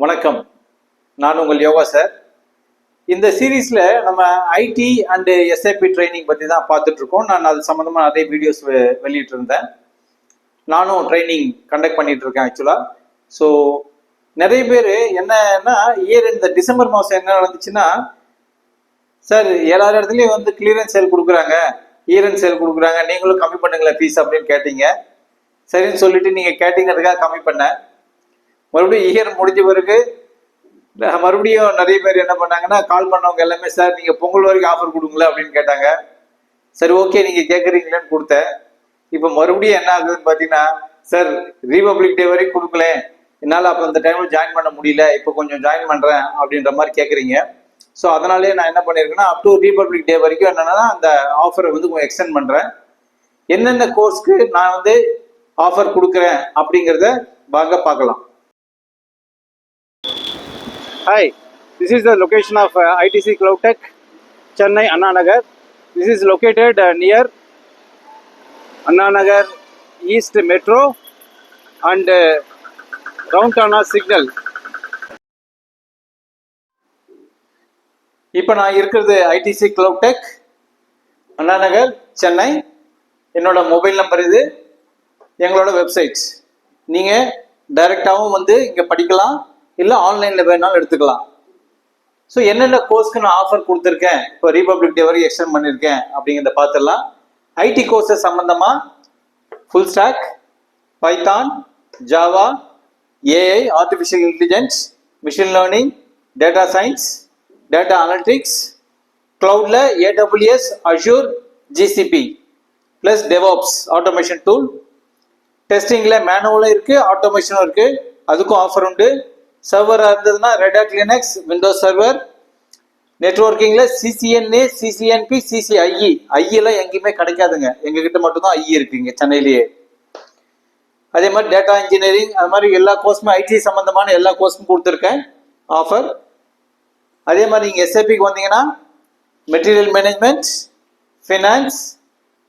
வணக்கம், நான் உங்கள் யோகா சார். இந்த சீரீஸில் நம்ம ஐடி அண்டு எஸ்ஐபி ட்ரைனிங் பற்றி தான் பார்த்துட்டு இருக்கோம். நான் அது சம்மந்தமாக நிறைய வீடியோஸ் வெளியிட்டு இருந்தேன். நானும் ட்ரைனிங் கண்டக்ட் பண்ணிட்டு இருக்கேன் ஆக்சுவலாக. ஸோ நிறைய பேர் என்னன்னா இந்த டிசம்பர் மாதம் என்ன நடந்துச்சுன்னா, சார் எல்லா இடத்துலையும் வந்து கிளியரன்ஸ் சேல் கொடுக்குறாங்க, இயரன் சேல் கொடுக்குறாங்க, நீங்களும் கம்மி பண்ணுங்களேன் ஃபீஸ் அப்படின்னு கேட்டீங்க. சரின்னு சொல்லிட்டு நீங்கள் கேட்டீங்கிறதுக்காக கம்மி பண்ணேன். மறுபடியும் இயர் முடிஞ்ச பிறகு மறுபடியும் நிறைய பேர் என்ன பண்ணாங்கன்னா, கால் பண்ணவங்க எல்லாமே சார் நீங்கள் பொங்கல் வரைக்கும் ஆஃபர் கொடுங்களேன் அப்படின்னு கேட்டாங்க. சரி, ஓகே நீங்கள் கேட்குறீங்களேன்னு கொடுத்தேன். இப்போ மறுபடியும் என்ன ஆகுதுன்னு பார்த்தீங்கன்னா, சார் ரிபப்ளிக் டே வரைக்கும் கொடுக்கலேன், என்னால் அப்போ அந்த டைமில் ஜாயின் பண்ண முடியல, இப்போ கொஞ்சம் ஜாயின் பண்ணுறேன் அப்படின்ற மாதிரி கேட்குறீங்க. ஸோ அதனாலே நான் என்ன பண்ணியிருக்கேன்னா, அப் டு ரிபப்ளிக் டே வரைக்கும் என்னென்னா அந்த ஆஃபரை வந்து கொஞ்சம் எக்ஸ்டெண்ட் பண்ணுறேன். என்னென்ன கோர்ஸ்க்கு நான் வந்து ஆஃபர் கொடுக்குறேன் அப்படிங்கிறத வாங்க பார்க்கலாம். Hi, this is the location of ITC Cloud Tech, Chennai, Anna Nagar. This is located near Anna Nagar East Metro and Roundtana Signal. இப்போ நான் இருக்கிறது ITC Cloud Tech, Anna Nagar, Chennai. என்னோட மொபைல் நம்பர் இது, எங்களோட வெப்சைட்ஸ். நீங்கள் டைரெக்டாகவும் வந்து இங்கே படிக்கலாம், இல்லை ஆன்லைனில் வேணாலும் எடுத்துக்கலாம். ஸோ என்னென்ன கோர்ஸ்க்கு நான் ஆஃபர் கொடுத்துருக்கேன், இப்போ ரிபப்ளிக் டே வரைக்கும் எக்ஸ்டெண்ட் பண்ணியிருக்கேன் அப்படிங்கிறத பார்த்துடலாம். ஐடி கோர்ஸஸ் சம்மந்தமாக full stack, Python, Java, AI, artificial intelligence, machine learning, data science, data analytics, க்ளவுடில் AWS, Azure, GCP plus DevOps automation tool. டெஸ்டிங்கில் மேனுவலும் இருக்குது, ஆட்டோமேஷனும் இருக்குது, அதுக்கும் ஆஃபர் உண்டு. சர்வராக இருந்ததுன்னா Red Hat Linux, Windows server. நெட்வொர்க்கிங்கில் CCNA, CCNP, CCIE. ஐயெல்லாம் எங்கேயுமே கிடைக்காதுங்க, எங்ககிட்ட மட்டும்தான் ஐஇ இருக்குங்க சென்னையிலேயே. அதே மாதிரி டேட்டா இன்ஜினியரிங், அது மாதிரி எல்லா கோர்ஸுமே ஐடி சம்மந்தமான எல்லா கோர்ஸும் கொடுத்துருக்கேன் ஆஃபர். அதே மாதிரி நீங்கள் எஸ்ஐபிக்கு வந்தீங்கன்னா material management, finance,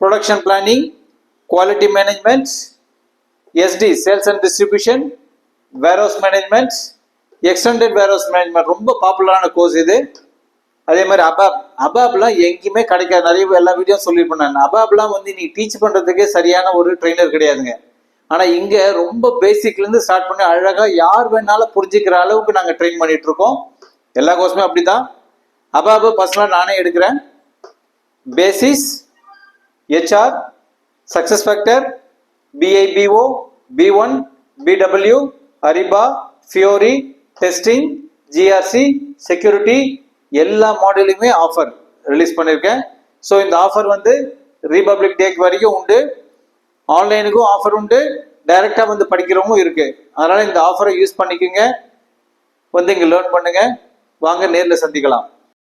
production planning, quality management, SD sales and distribution, warehouse management, extended warehouse management ரொம்ப பாப்புலரான கோர்ஸ் இது. அதே மாதிரி அபாப்லாம் எங்கேயுமே கிடைக்காது. நிறைய எல்லா வீடியோ சொல்லியிருப்பேன் நான். அபாப்லாம் வந்து நீ டீச் பண்ணுறதுக்கே சரியான ஒரு ட்ரெயினர் கிடையாதுங்க. ஆனால் இங்கே ரொம்ப பேசிக்லேருந்து ஸ்டார்ட் பண்ணி அழகாக யார் வேணாலும் புரிஞ்சுக்கிற அளவுக்கு நாங்கள் ட்ரெயின் பண்ணிட்டு இருக்கோம். எல்லா கோர்ஸுமே அப்படி தான். அபாபு பர்சனலாக நானே எடுக்கிறேன். Basis, HR, success factor, BIBO, B1, BW, Ariba, Fiori, testing, GRC, security எல்லா மாடலுமே ஆஃபர் ரிலீஸ் பண்ணியிருக்கேன். ஸோ இந்த ஆஃபர் வந்து ரிபப்ளிக் டேக்கு வரைக்கும் உண்டு. ஆன்லைனுக்கும் ஆஃபர் உண்டு, டைரெக்டாக வந்து படிக்கிறவங்களும் இருக்குது. அதனால் இந்த ஆஃபரை யூஸ் பண்ணிக்கோங்க, வந்து இங்கே லேர்ன் பண்ணுங்கள். வாங்க நேரில் சந்திக்கலாம்.